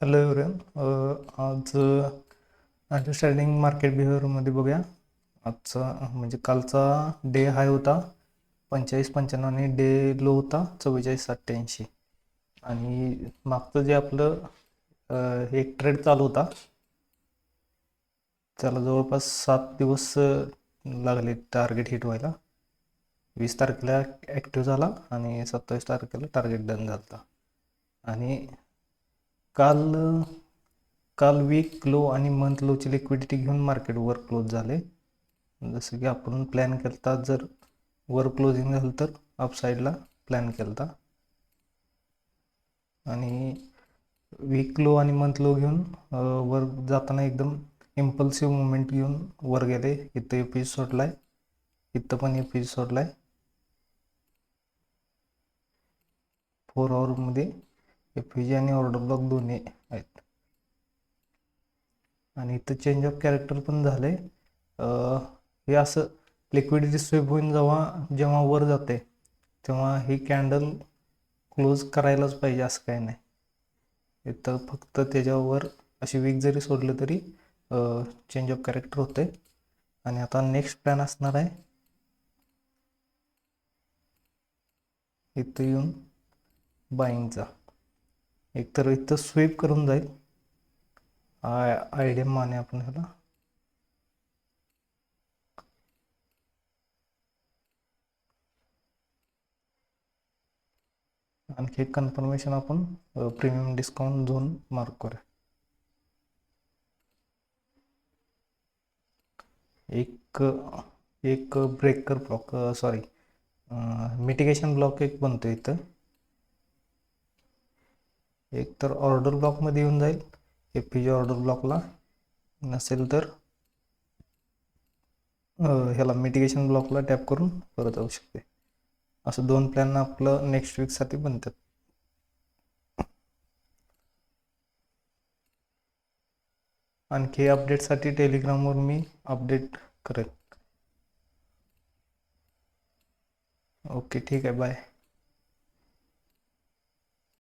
Hello everyone. आज understanding market बिहेवियरमध्ये बघूया. आजचा म्हणजे कालचा डे हाय होता 45.95 आणि डे लो होता 44.87. आणि मागचं जे आपलं एक ट्रेड चालू होता त्याला जवळपास 7 दिवस लागले टार्गेट हिट व्हायला. 20 तारखेला ॲक्टिव्ह झाला आणि 27 तारखेला टार्गेट डन झाला. आणि काल काल वीक लो आणि मंथ लोची लिक्विडिटी घेऊन मार्केट वर क्लोज झाले. जसं की आपण प्लॅन केलता, जर वर क्लोजिंग झालं तर अपसाईडला प्लॅन केलता. आणि वीक लो आणि मंथ लो घेऊन वर जाताना एकदम इम्पल्सिव्ह मुवमेंट घेऊन वर गेले. इथं एपीज सोडलाय, इथं पण एपीज सोडलाय. 4 आवरमध्ये एपीजी आणि ऑर्डर ब्लॉक दोन्ही आहेत. आणि इथं चेंज ऑफ कॅरेक्टर पण झाले. हे असं लिक्विडिटी स्वीप होऊन जेव्हा वर जाते तेव्हा ही कॅन्डल क्लोज करायलाच पाहिजे असं काही नाही. इथं फक्त त्याच्यावर अशी वीक जरी सोडलं तरी चेंज ऑफ कॅरेक्टर होते. आणि आता नेक्स्ट प्लॅन असणार आहे इथं येऊन बाईंगचा. एकतर इथं स्वीप करून जाईल, आयडिया माने आपण ह्याला. आणखी एक कन्फर्मेशन आपण प्रीमियम डिस्काउंट झोन मार्क करूया. एक breaker block, sorry mitigation block एक बनतो इथं. एक तर ऑर्डर ब्लॉकमध्ये येऊन जाईल, एपीजी ऑर्डर ब्लॉकला. नसेल तर ह्याला मिटिगेशन ब्लॉकला टॅप करून परत जाऊ शकते. असं 2 प्लॅन आपलं नेक्स्ट वीकसाठी बनतात. आणखी अपडेटसाठी टेलिग्रामवर मी अपडेट करेल. ओके, ठीक आहे, बाय.